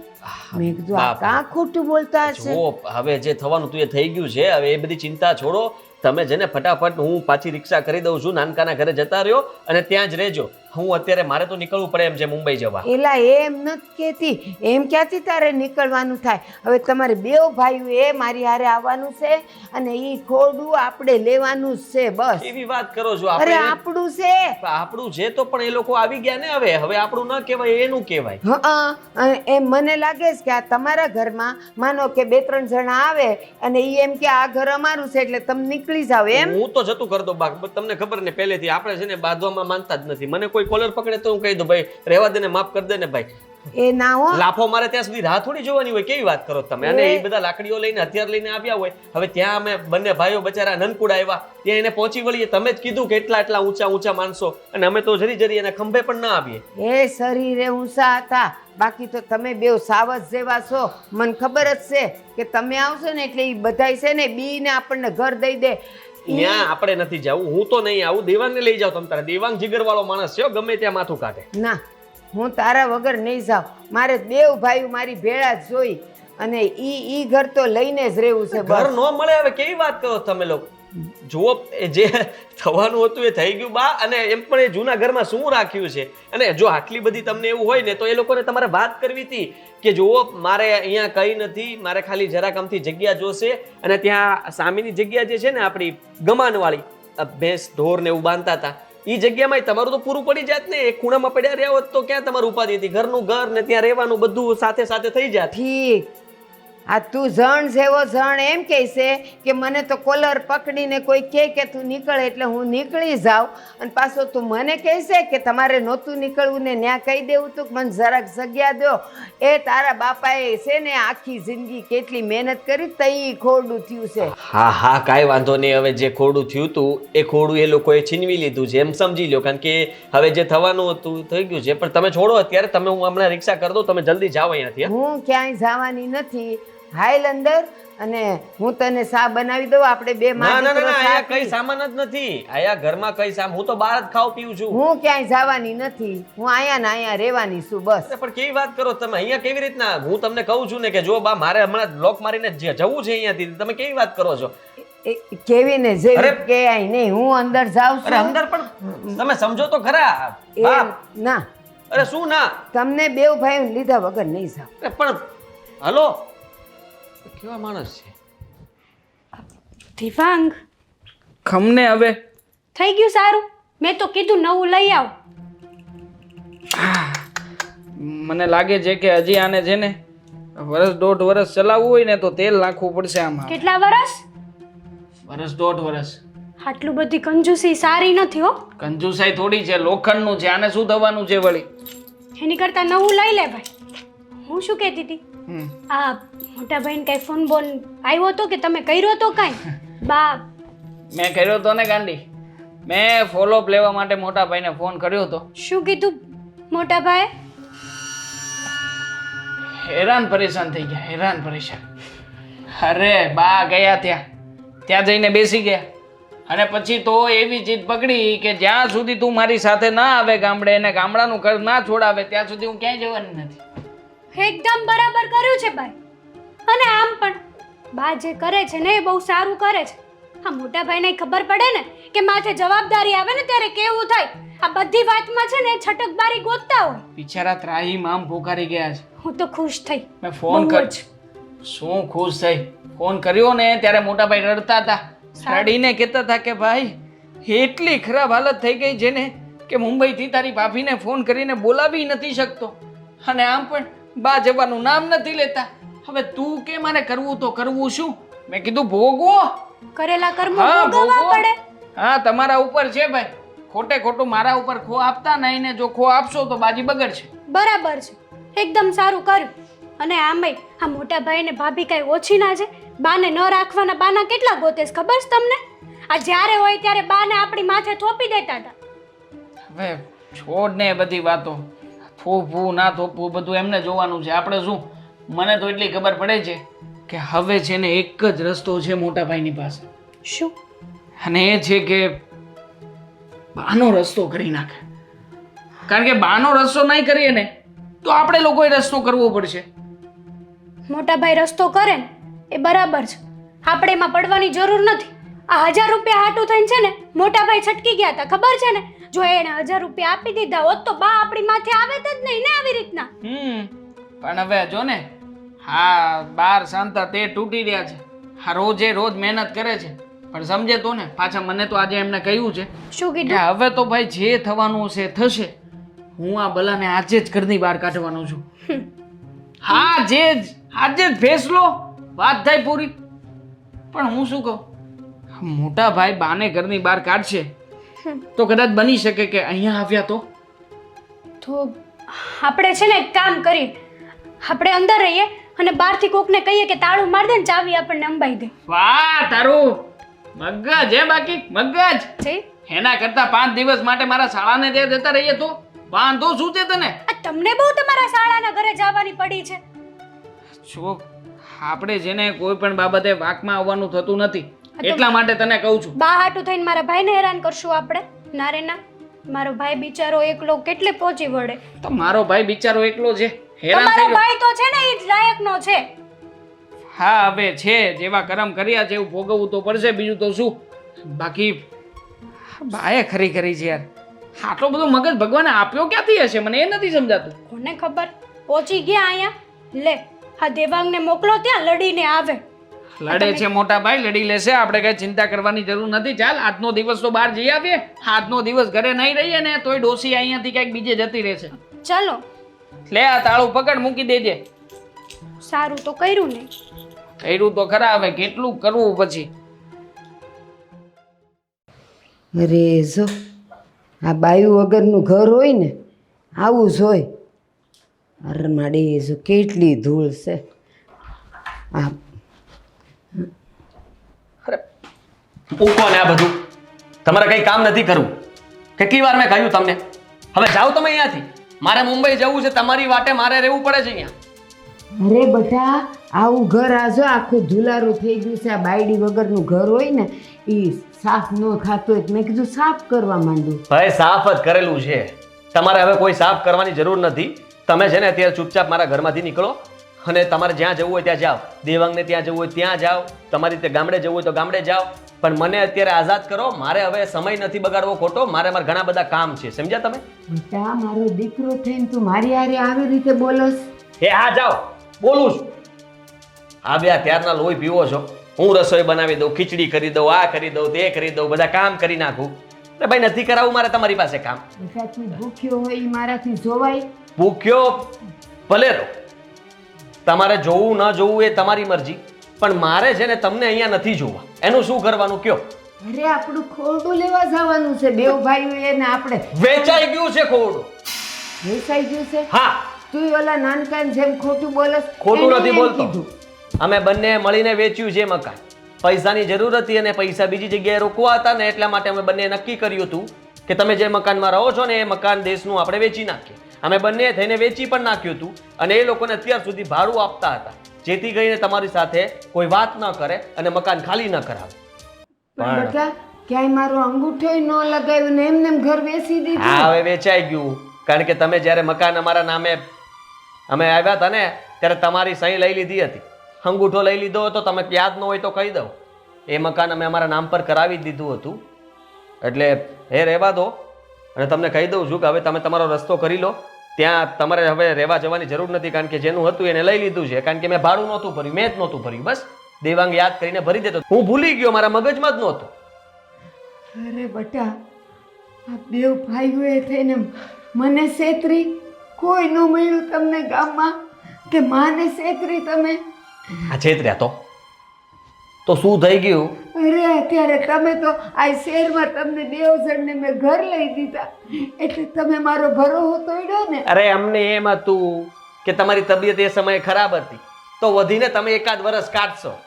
મેં કીધું આ કાં ખોટું બોલતા હશે? જુઓ, હવે જે થવાનું હતું એ થઈ ગયું છે. હવે એ બધી ચિંતા છોડો. તમે જેને ફટાફટ હું પાછી રિક્ષા કરી દઉં છું, નાનકાના ઘરે જતા રહ્યો અને ત્યાં જ રહેજો. હું અત્યારે મારે તો નીકળવું પડે એમ છે મુંબઈ જવા. એલા એમ નથી કહેતી, એમ ક્યાંથી તારે નીકળવાનું થાય? હવે તમારે 2 ભાઈઓ એ મારી હારે આવવાનું છે અને એ ખોરડું આપણે લેવાનું જ છે, બસ. એવી વાત કરો છો? અરે આપણે આપણું છે. આપણું છે તો પણ એ લોકો આવી ગયા ને. હવે આપણું ન કહેવાય, એનું કહેવાય. હા, એમ મને લાગે છે કે આ તમારા ઘરમાં માનો કે 2-3 જણા આવે અને એ એમ કે આ ઘર અમારું છે એટલે તમે નીકળી જાવ એમ. હું તો જતું કરી દઉં. તમને ખબર ને પહેલેથી આપણે છે ને બાંધવામાં માનતા જ નથી. મને કોઈ કોલર પકડે તો હું કહી દઉં, ભાઈ રહેવા દે ને, માફ કરી દે ને ભાઈ. એ ના હો. લાફો મારે ત્યાં સુધી રાહ થોડી જોવાની હોય. કેવી વાત કરો તમે? અને એ બધા લાકડીઓ લઈને, હથિયાર લઈને આવ્યા હોય. હવે ત્યાં અમે બંને ભાઈઓ બચારા નનકુડા આવ્યા, ત્યાં એને પહોંચી વળીએ. તમે જ કીધું કે એટલા ઊંચા માણસો, અને અમે તો જરી એને ખંભે પણ ના આવીએ. એ શરીરે ઊંચા હતા, બાકી તો તમે 2 સાવજ જેવા છો. મને ખબર જ છે કે તમે આવશો ને એટલે એ બધાય છે ને બીને આપણને ઘર દઈ દે. ત્યાં આપણે નથી જવું. હું તો નહીં આવું. દેવાંગને લઈ જાઓ તમે તારે. દેવાંગ જીગરવાળો માણસ છે, ગમે ત્યાં માથું કાઢે. ના, હું તારા વગર નહીં જાઉં. મારે 2 ભાઈઓ મારી ભેળા જ જોઈ અને ઈ ઘર તો લઈને જ રહેવું છે. ઘર ન મળે. હવે કેવી વાત કરો તમે લોકો? જુઓ, જે થવાનું હતું એ થઈ ગયું બા. અને એમ પણ એ જૂના ઘરમાં શું રાખ્યું છે? અને જો આટલી બધી તમને એવું હોય ને તો એ લોકોને તમારે વાત કરવી હતી કે જુઓ, મારે અહીંયા કંઈ નથી, મારે ખાલી જરાક આમથી જગ્યા જોશે. અને ત્યાં સામેની જગ્યા જે છે ને આપણી ગમાનવાળી, ભેંસ ઢોર ને એવું બાંધતા હતા, એ જગ્યામાં તમારું તો પૂરું પડી જાત ને. એક ખૂણામાં પડ્યા રહ્યા હોત તો ક્યાં તમારું ઉપાધિ હતી? ઘરનું ઘર ને ત્યાં રહેવાનું બધું સાથે સાથે થઈ જાત. ઠીક, આ તું જણ જેવો જણ એમ કહે છે કે મને તો કોલર પકડીને કોઈ કહે કે તું નીકળ એટલે હું નીકળી જાઉં, અને પાછો તું મને કહે છે કે તમારે નહોતું નીકળવું ને ત્યાં કહી દેવું તું કે મને જરાક જગ્યા દો. એ તારા બાપાએ છે ને આખી જિંદગી કેટલી મહેનત કરી તઈ ખોરડું થયું છે. હા, કાંઈ વાંધો નહીં. હવે જે ખોડું થયું હતું એ ખોડું એ લોકોએ છીનવી લીધું છે, એમ સમજી લો. કારણ કે હવે જે થવાનું હતું થઈ ગયું છે. પણ તમે છોડો અત્યારે. તમે હું હમણાં રિક્ષા કરી દઉં, તમે જલ્દી જાઓ અહીંયાથી. હું ક્યાંય જવાની નથી. હાલ અંદર અને હું તને ચા બનાવી દઉં. આપણે 2 ના, માણસો અહીંયા કઈ સામાન જ નથી. અહીંયા ઘરમાં કઈ સામાન? હું તો બહાર જ ખાવ પીઉં છું. હું ક્યાંય જવાની નથી. હું અહીંયા ને અહીંયા રહેવાની છું, બસ. પણ કેવી વાત કરો તમે? અહીંયા કેવી રીતના? હું તમને કહું છું ને કે જો બા, મારે હમણાં બ્લોક મારીને જવું છે અહીંયાથી. તમે કેવી વાત કરો છો? કેવી ને જેવી કે આઈ નહીં, હું અંદર જાઉં છું. અરે અંદર પણ તમે સમજો તો ખરા. બાપ, ના, અરે શું ના? તમને 2 ભાઈ લીધા વગર નહીં જાવ. પણ હલો, કેવા માણસ છે? દિવાંગ, ખમને હવે થઈ ગયું સારું. મેં તો કીધું નવું લઈ આવ. મને લાગે છે કે હજી આને છે ને 1.5 વર્ષ ચલાવવું હોય ને તો તેલ નાખવું પડશે આમાં. કેટલા વર્ષ? 1.5 વર્ષ. આટલું બધી કંજૂસી સારી નથી હો. કંજુસાઈ થોડી છે, લોખંડનું છે. આને શું થવાનું છે વળી? એની કરતા નવું લઈ લે ભાઈ. હું શું કહેતી હતી, આ મોટા ભાઈને કઈ ફોન બોન આવ્યો હતો કે તમે કર્યો તો કાંઈ? બા, મેં કર્યો તો ને ગાંડી. મેં ફોલોઅપ લેવા માટે મોટા ભાઈને ફોન કર્યો હતો. શું કીધું મોટા ભાઈ? હેરાન પરેશાન થઈ ગયા, હેરાન પરેશાન. અરે બા ગયા ત્યાં જઈને બેસી ગયા. અને પછી તો એવી જીદ પકડી કે જ્યાં સુધી તું મારી સાથે ના આવે ગામડે, અને ગામડાનું ઘર ના છોડાવે ત્યાં સુધી હું ક્યાંય જવાની નથી. એકદમ બરાબર કર્યું છે ભાઈ. અને આમ પણ બા જે કરે છે ને એ બહુ સારું કરે છે. હા, મોટા ભાઈને ખબર પડે ને કે માથે જવાબદારી આવે ને ત્યારે કેવું થાય. આ બધી વાતમાં છે ને છટકબારી ગોતતા હોય. બિચારા ત્રાહીમ આમ પોકારી ગયા છે. હું તો ખુશ થઈ. મેં ફોન બહુ કર જ. શું ખુશ થઈ? ફોન કર્યો ને ત્યારે મોટા ભાઈ રડતા હતા. રડીને કહેતા હતા કે ભાઈ એટલી ખરાબ હાલત થઈ ગઈ છે ને કે મુંબઈથી તારી ભાભીને ફોન કરીને બોલાવી નથી શકતો, અને આમ પણ બા જવાનું નામ નથી લેતા. હવે તું કે મારે કરવું તો કરવું શું? મેં કીધું ભોગવો. કરેલા કર્મ હા, ભોગવવા ભોગવો. પડે. હા, તમારા ઉપર છે ભાઈ. ખોટે ખોટું મારા ઉપર ખો આપતા નહીં ને જો ખો આપશો તો બાજી બગડશે. બરાબર છે, એકદમ સારું કર્યું. અને આમેય આ મોટા ભાઈ ને ભાભી કઈ ઓછી ના છે. બાને ન રાખવાના બાના કેટલા ગોતેસ ખબર છે તમને? આ જ્યારે હોય ત્યારે બાને આપણી માથે થોપી દેતા હતા. હવે છોડ ને એ બધી વાતો. થોપવું ના થોપવું બધું એમને જોવાનું છે. આપણે શું? મને તો એટલી ખબર પડે છે કે હવે છે ને એક જ રસ્તો છે મોટા ભાઈની પાસે, શું? અને એ છે કે બાનો રસ્તો કરી નાખે. કારણ કે બાનો રસ્તો નહીં કરીએ ને તો આપણે લોકોએ રસ્તો કરવો પડશે. મોટા ભાઈ રસ્તો કરે ને એ બરાબર છે, આપણે એમાં પડવાની જરૂર નથી. આ 1000 રૂપિયા હાટું થઈને છે ને મોટા ભાઈ છટકી ગયા હતા ખબર છે ને? જો એને 1000 રૂપિયા આપી દીધા હોત તો બા આપણી માથે આવે જ નહીં ને આવી રીતના. પણ હવે જો ને, હા, બાર શાંતા તે તૂટી રહ્યા છે. હા, રોજે રોજ મહેનત કરે છે પણ સમજે તો ને. પાછા મને તો આજે એમને કહ્યું છે શું કે કીધું? હવે તો ભાઈ જે થવાનું છે થશે. હું આ બલાને આજે જ ઘરની બહાર કાઢવાનો છું. હા, આજે જ ફેસલો. વાત થાય પૂરી. પણ હું શું કહું, મોટા ભાઈ બાને ઘરની બહાર કાઢશે તો કદાચ બની શકે કે અહીંયા આવ્યા તો આપણે છે ને એક કામ કરીએ, આપણે અંદર રહીએ અને બહારથી કોકને કહીએ કે તાળું માર દે ને ચાવી આપણને અંબાઈ દે. વાહ, તારું મગજ હે. બાકી મગજ છે એના કરતા 5 દિવસ માટે મારા શાળાને ત્યાં જતા રહીએ તો વાંધો શું છે તને? આ તમને બહુ તમારા શાળાના ઘરે જવાની પડી છે. જો આપણે જેને કોઈ પણ બાબતે વાકમાં આવવાનું થતું નથી એટલા માટે તને કહું છું. બા હાટું થઈને મારા ભાઈને હેરાન કરશું આપણે? ના રે ના, મારો ભાઈ બિચારો એકલો કેટલે પહોંચી વળે. તો મારો ભાઈ બિચારો એકલો છે, હેરાન તમારો થઈ ગયો. ભાઈ તો છે ને એ જ લાયકનો છે. હા, હવે છે જેવા કર્મ કર્યા છે એવું ભોગવવું તો પડશે, બીજું તો શું. બાકી બાએ ખરી કરી છે યાર. આટલો બધો મગજ ભગવાને આપ્યો ક્યાંથી હશે? મને એ નથી સમજાતું. કોને ખબર? પહોંચી ગયા અહીંયા. લે, આ દેવાંગને મોકલો, ત્યાં લડીને આવે. લડે છે મોટા ભાઈ, લડી લેશે. આપણે કઈ ચિંતા કરવાની જરૂર નથી. ચાલ, આજનો દિવસ તો બહાર જઈ આવીએ. આજનો દિવસ ઘરે નહીં રહીએ ને તોય ડોસી અહીંયાથી ક્યાંક બીજે જતી રહેશે. ચાલો. લે, આ તાળું પકડ, મૂકી દેજે. સારું તો કર્યું નહીં. કર્યું તો ખરા, હવે કેટલું કરવું પછી. અરે જો આ બાયું વગરનું ઘર હોય ને આવું જ હોય. અરે માડી જો કેટલી ધૂળ છે. આ મૂકો ને આ બધું. તમારે કંઈ કામ નથી કરવું. કેટલી વાર મેં કહ્યું તમને, હવે જાઓ તમે અહીંયાથી. મારે મુંબઈ જવું છે, તમારી વાટે મારે રહેવું પડે છે અહીંયા. અરે બટા, આવું ઘર આ જો આખું ધુલારું થઈ ગયું છે. આ બાયડી વગરનું ઘર હોય ને એ સાફ ન થતું હોય. મેં કીધું સાફ કરવા માંડું. ભાઈ સાફ જ કરેલું છે. તમારે હવે કોઈ સાફ કરવાની જરૂર નથી. તમે છે ને અત્યારે ચૂપચાપ મારા ઘરમાંથી નીકળો અને તમારે જ્યાં જવું હોય ત્યાં જાઓ. દેવાંગને ત્યાં જવું હોય ત્યાં જાઓ. તમારી રીતે ગામડે જવું હોય તો ગામડે જાઓ. પણ મને અત્યારે આઝાદ કરો. મારે હવે સમય નથી બગાડવો ખોટો. મારા ઘણા બધા કામ છે, સમજ્યા તમે? બેટા, મારો દીકરો થઈને તું મારી હારે આવી રીતે બોલોસ? એ હા, જાઓ, બોલું છું. આવ્યા ત્યારના લોહી પીવો છો. હું રસોઈ બનાવી દઉં, ખીચડી કરી દઉં, આ કરી દઉં, તે કરી દઉં, બધા કામ કરી નાખું. અરે ભાઈ, નથી કરાવવું મારે તમારી પાસે કામ. બેટા, તું ભૂખ્યો હોય એ મારાથી જોવાય? ભૂખ્યો ભલે રહો. તમારે જોવું ન જોવું એ તમારી મરજી, પણ મારે છે ને તમને અહીંયા નથી જોવા. એનું શું કરવાનું કયો? અરે આપણું ખોરડું લેવા જવાનું છે. બેવ ભાઈઓ એને આપણે વેચાઈ ગયું છે ખોડું. વેચાઈ ગયું છે. હા, તું ઓલા નાનકાન જેમ ખોટું બોલસ? ખોટું એને નથી એમ બોલતો. કીધું. અમે બંને મળીને વેચ્યું છે મકાન. પૈસાની જરૂર હતી અને પૈસા બીજી જગ્યાએ રોકવા હતા ને એટલા માટે અમે બંને નક્કી કર્યું હતું કે તમે જે મકાનમાં રહો છો ને એ મકાન દેશનું આપણે વેચી નાખીએ. અમે બંને થઈને વેચી પણ નાખ્યું હતું અને એ લોકોને અત્યાર સુધી ભાડું આપતા હતા, જેથી કરીને તમારી સાથે કોઈ વાત ન કરે અને મકાન ખાલી ન કરાવે. પણ બેટા, ક્યાંય મારો અંગૂઠો ન લગાવ્યું ને એમને એમ ઘર વેચી દીધું. હા, હવે વેચાઈ ગયું. કારણ કે તમે જ્યારે મકાન અમારા નામે અમે આવ્યા હતા ને ત્યારે તમારી સહી લઈ લીધી હતી. અંગૂઠો લઈ લીધો હતો. તમે યાદ ન હોય તો કહી દઉં, એ મકાન અમે અમારા નામ પર કરાવી દીધું હતું. એટલે એ રહેવા દો. અને તમને કહી દઉં છું કે હવે તમે તમારો રસ્તો કરી લો. ત્યાં તમારે હવે રહેવા જવાની જરૂર નથી, કારણ કે જેનું હતું એને લઈ લીધું છે. કારણ કે મેં ભાડું નહોતું ભર્યું, મેં જ નહોતું ભર્યું. બસ દેવાંગ યાદ કરીને ભરી દેતો. હું ભૂલી ગયો, મારા મગજમાં જ નહોતું. અરે બટા, આ બેવ ભાઈઓએ થઈને મને છેતરી. કોઈ ન મળ્યું તમને ગામમાં કે માને છેતરી તમે? આ છેતર્યા તો શું થઈ ગયું? અરે અત્યારે તમે તો આ શહેરમાં તમને દેવજણને મેં ઘર લઈ દીધા એટલે તમે મારો ભરોસો તોડ્યો ને. અરે અમને એમ હતું કે તમારી તબિયત એ સમયે ખરાબ હતી, તો વધીને તમે એકાદ વર્ષ કાઢશો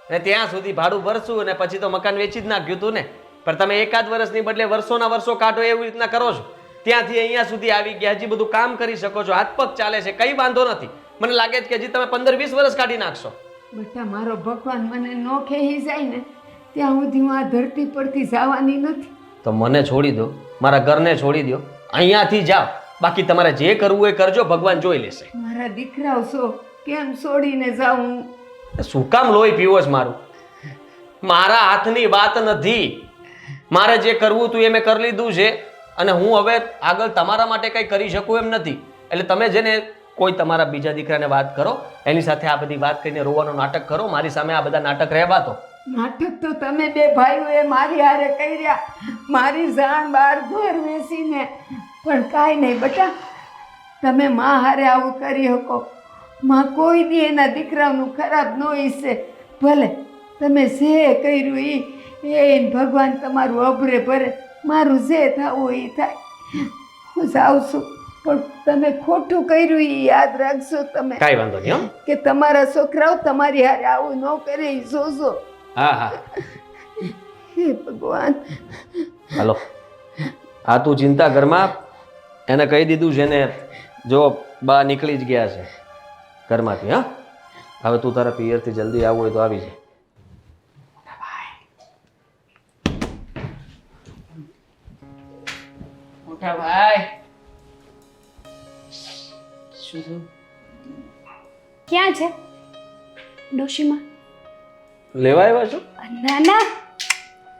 અને ત્યાં સુધી ભાડું ભરશું અને પછી તો મકાન વેચી જ નાખ્યું હતું ને. પણ તમે એકાદ વર્ષની બદલે વર્ષોના વર્ષો કાઢો એવી રીતના કરો છો. ત્યાંથી અહીંયા સુધી આવી ગયા, હજી બધું કામ કરી શકો છો, હાથ પગ ચાલે છે, કઈ વાંધો નથી. મને લાગે છે કે હજી તમે 15-20 વર્ષ કાઢી નાખશો. બેટા મારો ભગવાન મને નો ખેહી જાય ને ત્યાં સુધી હું આ ધરતી પરથી જવાની નથી. તો મને છોડી દો, મારા ઘરને છોડી દો, અહીંયાથી જાઓ. બાકી તમારે જે કરવું હોય કરજો, ભગવાન જોઈ લેશે. મારા દીકરાઓ છો, કેમ છોડીને જાઉં? શું કામ લોહી પીવો છે મારું? મારા હાથની વાત નથી. મારે જે કરવું હતું એ મેં કરી લીધું છે અને હું હવે આગળ તમારા માટે કંઈ કરી શકું એમ નથી. એટલે તમે જેને કોઈ તમારા બીજા દીકરાને વાત કરો, એની સાથે આ બધી વાત કરીને રોવાનું નાટક કરો. મારી સામે આ બધા નાટક રહેવા દો. નાટક તો તમે બે ભાઈઓએ મારી હારે કર્યા, મારી જાણ બાર ઘર વેચીને. પણ કાંઈ નહીં બેટા, તમે માં હારે આવું કરી શકો. માં કોઈ દી એના દીકરાનું ખરાબ ન ઈચ્છે. ભલે તમે જે કર્યું એ ભગવાન તમારું અભરે ભરે. મારું જે થવું એ થાય. હું જાઉં છું, પણ તમે ખોટું કર્યું એ યાદ રાખજો. તમે કાંઈ વાંધો નહીં હો. કે તમારા છોકરાઓ તમારી હારે આવું ન કરે એ જોજો. હા હા, હે ભગવાન. હાલો, આ તું ચિંતા ઘરમાં એને કહી દીધું છે ને, જો બા નીકળી જ ગયા છે ઘરમાંથી. હા, હવે તું તારા પિયરથી જલ્દી આવવું હોય તો આવી જાય. મોટા ભાઈ, શું ક્યાં છે ડોશીમાં? લેવા આવ્યા છો? ના ના,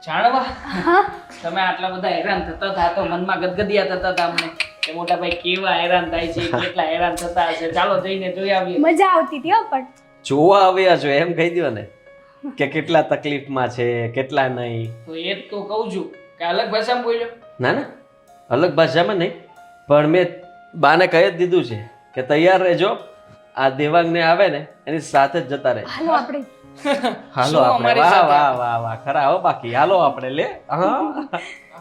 જાણવા હા તમે આટલા બધા હેરાન થતા હતા તો મનમાં ગદગદિયા થતા હતા અમને કે મોટા ભાઈ કેવા હેરાન થાય છે, કેટલા હેરાન થતા હશે. ચાલો જઈને જોઈ આવીએ. મજા આવતી હતી હો. પણ જોવા આવ્યા છો એમ કહી દો ને, કે કેટલા તકલીફમાં છે, કેટલા નહીં. તો એ જ તો કહું છું કે અલગ ભાષામાં બોલ્યો. ના ના, અલગ ભાષામાં નહીં, પણ મેં બાને કહી જ દીધું છે કે તૈયાર રહેજો, આ દેવાંગને આવે ને એની સાથે જ જતા રહે. હાલો આપણે. હાલો શું આપણે. અમારી વાહ સાથે? વાહ વાહ વાહ, ખરા હો. બાકી હાલો આપણે લે. હા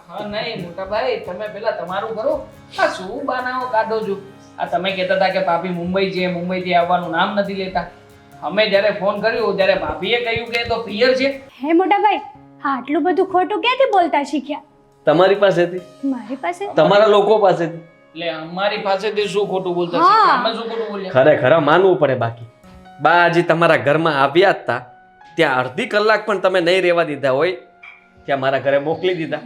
હા નહીં મોટા ભાઈ, તમે પેલા તમારું કરો. આ શું બાનાઓ કાઢો છો? આ તમે કહેતા હતા કે ભાભી મુંબઈ છે, મુંબઈથી આવવાનું નામ નથી લેતા. અમે જ્યારે ફોન કર્યો ત્યારે ભાભીએ કહ્યું કે એ તો પિયર છે. હે મોટા ભાઈ, હા આટલું બધું ખોટું ક્યાંથી બોલતા શીખ્યા? તમારી પાસેથી, મારી પાસે? તમારા લોકો પાસેથી. એટલે અમારી પાસેથી શું ખોટું બોલતા હા. શીખ્યા? અમે શું ખોટું બોલ્યા? ખરેખર માનવું પડે. બાકી બા હજી તમારા ઘરમાં આવ્યા જ હતા, ત્યાં અડધી કલાક પણ તમે નહીં રહેવા દીધા હોય, ત્યાં મારા ઘરે મોકલી દીધા.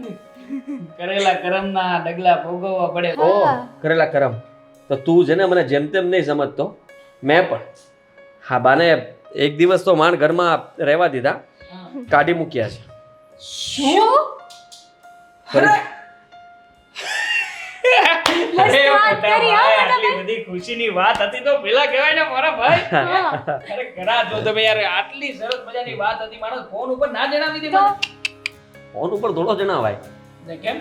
કરેલા કરમના ડગલા ભોગવવા પડે. ઓ કરેલા કરમ. તો તું છે ને મને જેમ તેમ નહીં સમજતો. મેં પણ હા બાને એક દિવસ તો માંડ ઘરમાં રહેવા દીધા, કાઢી મૂક્યા છે. શું? ખરી. મસ્ત અરે વાત મોટા કરી હો ભાઈ, મોટા આટલી ભાઈ. બધી ખુશીની વાત હતી તો પેલા કહેવાય ને મારા ભાઈ. હા. અરે કરા જો તમે યાર, આટલી સરસ મજાની વાત હતી, માણસ ફોન ઉપર ના જણાવી દે તો મને. ફોન ઉપર થોડો જણાવાય. ને કેમ?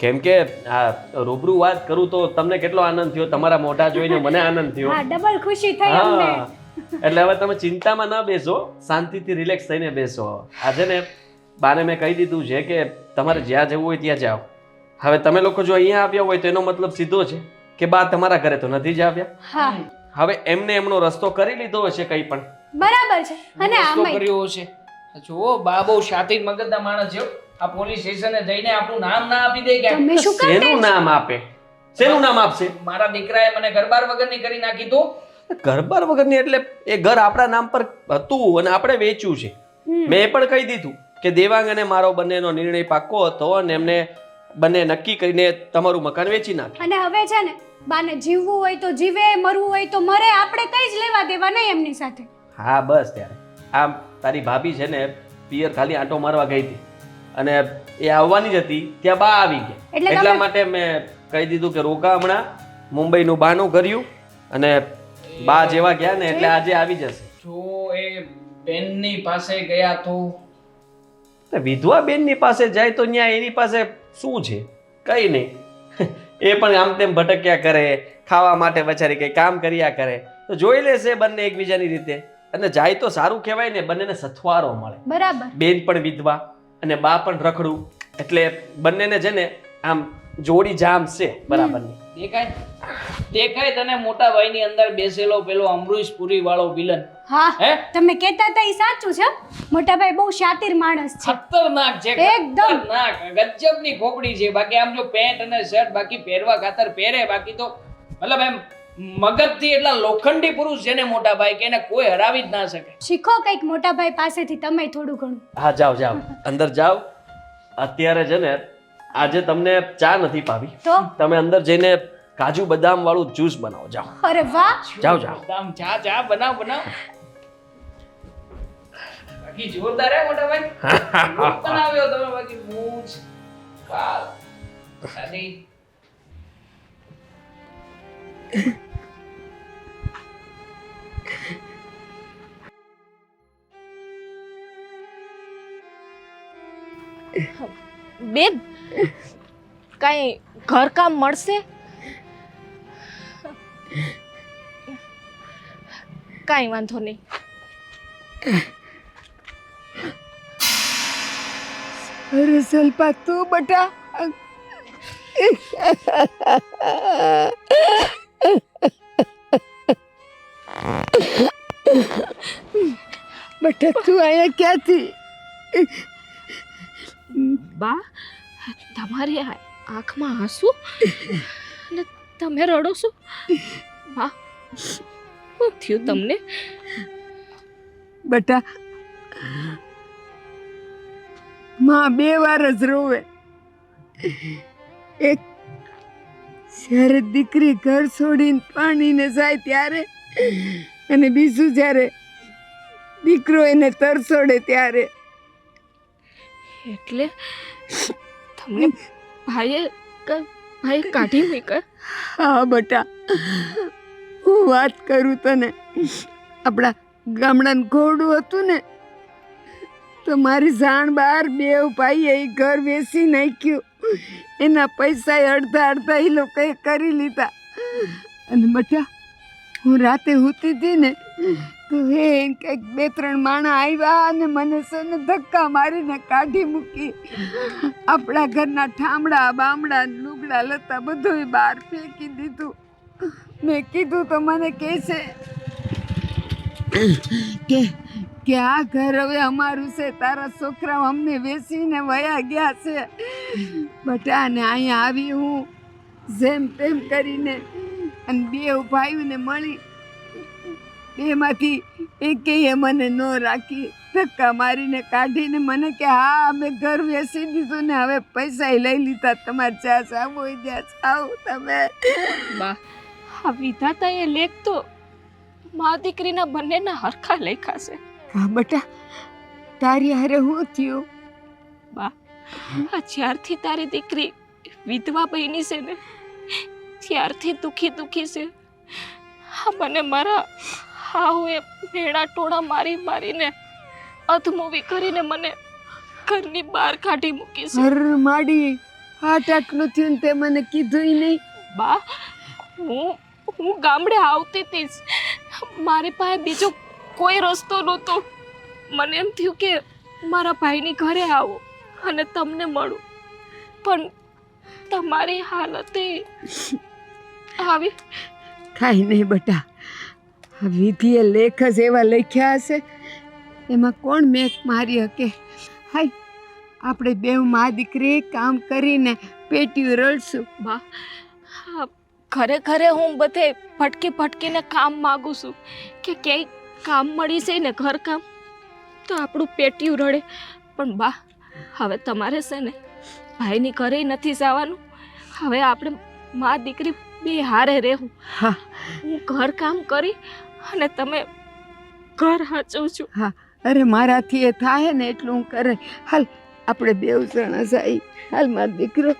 કેમ કે આ રૂબરૂ વાત કરું તો તમને કેટલો આનંદ થયો, તમારા મોઢા જોઈને મને આનંદ થયો. હા ડબલ ખુશી થઈ અમને. હા, એટલે હવે તમે ચિંતામાં ન બેસો, શાંતિથી રિલેક્સ થઈને બેસો. આજે ને બાને મેં કહી દીધું છે કે તમારે જ્યાં જવું હોય ત્યાં જાઓ. હવે તમે લોકો જો અહીંયા આવ્યા હોય તો એનો મતલબ સીધો છે કે બા તમારા ઘરે તો નથી જ આવ્યા. હા હવે એમને એમનો રસ્તો કરી લીધો હશે કંઈ પણ. બરાબર છે. અને રસ્તો આમાંય કર્યો હશે. જુઓ બા બહુ શાતિર મગજના માણસ છે. આ પોલીસ સ્ટેશને જઈને આપણું નામ ના આપી દે કે તમે શું કામ શેનું નામ આપે? શેનું નામ આપશે? મારા દીકરાએ મને ઘરબાર વગરની કરી નાખી તો ઘરબાર વગરની એટલે એ ઘર આપણા નામ પર હતું અને આપણે વેચ્યું છે. મેં એ પણ કહી દીધું કે દેવાંગ અને મારો બંનેનો નિર્ણય પાક્કો હતો અને એમને બંને નક્કી કરીને તમારું મકાન વેચી નાખ્યું. અને હવે છે ને બાને જીવવું હોય તો જીવે, મરવું હોય તો મરે. આપણે કઈ જ લેવા દેવા નહીં એમની સાથે. હા બસ ત્યારે આમ તારી ભાભી છે ને પિયર ખાલી આંટો મારવા ગઈ હતી અને એ આવવાની જ હતી ત્યાં બા આવી ગયા એટલે એટલા તમે- માટે મેં કહી દીધું કે રોકા હમણાં મુંબઈનું બાનું કર્યું અને બા જેવા ગયા ને એટલે આજે આવી જશે જો એ બેનની પાસે ગયા તો તો વિધવા બેનની પાસે જાય તો ત્યાં એની પાસે શું છે કઈ નહીં એ પણ આમ તેમ ભટક્યા કરે ખાવા માટે બચારી કંઈ કામ કર્યા કરે તો જોઈ લેશે બંને એકબીજાની રીતે અને જાય તો સારું કહેવાય ને બંનેને સથવારો મળે બરાબર બેન પણ વિધવા અને બા પણ રખડું એટલે બંનેને છે ને આમ જોડી જામ છે બરાબરની દેખાય તને મોટા ભાઈની અંદર બેસેલો પેલો અમરીશ પુરી વાળો વિલન હા હે તમે કહેતા હતા એ સાચું છે મોટાભાઈ બહુ શાતિર માણસ છે ખતરનાક છે એકદમ. ખતરનાક ગજબની ખોપડી છે બાકી આમ જો પેન્ટ અને શર્ટ બાકી પહેરવા ખાતર પહેરે બાકી તો મતલબ એમ મગજથી એટલા લોખંડી પુરુષ છે ને મોટા ભાઈ કે એને કોઈ હરાવી જ ના શકે શીખો કંઈક મોટાભાઈ પાસેથી તમે થોડું ઘણું હા જાઓ જાઓ અંદર જાઓ અત્યારે છે ને આજે તમને ચા નથી પાવી તો તમે અંદર જઈને કાજુ બદામ વાળું જ્યુસ બનાવો જાઓ અરે વાહ જાઓ જાઓ આમ ચા ચા બનાવ બાકી જોરદાર હે મોટા ભાઈ બનાવ્યો તમે બાકી મૂછ વાહ સાદી બેન કાંઈ ઘરકામ મળશે કાંઈ વાંધો નહીં અરે સલ્પા તું બટા બટા તું અહીંયા ક્યાંથી બા તમારી આંખમાં આંસુ ને તમે રડો છો બા શું થયું તમને બટા માં 2 વાર જ રોવે એક જ્યારે દીકરી ઘર છોડીને પાણીને જાય ત્યારે અને બીજું જ્યારે દીકરો એને તરસોડે ત્યારે એટલે તમને ભાઈએ કાઢી મૂક્યા હા બટા હું વાત કરું તને આપણા ગામડાનું ઘોડું હતું ને તો મારી જાણ બહાર 2 ભાઈએ એ ઘર વેચી નાખ્યું એના પૈસા અડધા અડધા એ લોકોએ કરી લીધા અને બટા હું રાતે સૂતી હતી ને તો હે કંઈક 2-3 માણા આવ્યા અને મને છે ને ધક્કા મારીને કાઢી મૂકી આપણા ઘરના ઠામડા બામડા લુગડા લતા બધું બહાર ફેંકી દીધું મેં કીધું તો મને કહે છે કે આ ઘર હવે અમારું છે તારા છોકરાઓ અમને વેચીને વયા ગયા છે બટા ને અહીંયા આવી હું જેમ તેમ કરીને અને 2 ભાઈઓને મળી 2માંથી એકેય મને ન રાખી ધક્કા મારીને કાઢીને મને કે હા અમે ઘર વેચી દીધું ને હવે પૈસા લઈ લીધા તમારે જ્યાં જાવ હોય ત્યાં જાઓ તમે બા આ વિધાતાએ લેખ તો મા દીકરીના બંનેના હરખા લેખા છે હા બટા તારી હારે હું થયું બા આ જ્યારથી તારી દીકરી વિધવા બની છે ને ત્યારથી દુખી છે હા મને મારા હાઉએ ભેડા ટોળા મારીને અધમોવી કરીને મને ઘરની બહાર કાઢી મૂકી છે હર માડી હાટ આટલું થયું ને તે મને કીધું નહીં બા હું ગામડે આવતી હતી જ. મારી પાસે બીજો કોઈ રસ્તો નહોતો મને એમ થયું કે મારા ભાઈની ઘરે આવો અને તમને મળું પણ તમારી હાલત આવી કાંઈ નહીં બટા આ વિધિએ લેખ જ એવા લખ્યા હશે એમાં કોણ મેક મારી શકે હાય આપણે 2 મા દીકરી કામ કરીને પેટીયું રળશું બા હા, ઘરે ઘરે હું બધે ફટકીને કામ માગું છું કે ક્યાંય કામ મળી જાય ને ઘરકામ તો આપણું પેટીયું રડે પણ બા હવે તમારે છે ને ભાઈની ઘરે નથી જવાનું હવે આપણે મા દીકરી 2 હારે રહેવું હા હું ઘરકામ કરી અને તમે ઘર હાચવું છું હા અરે મારાથી એ થાય ને એટલું હું કરે હાલ આપણે બેવ જણા સાઈ હાલ મારો દીકરો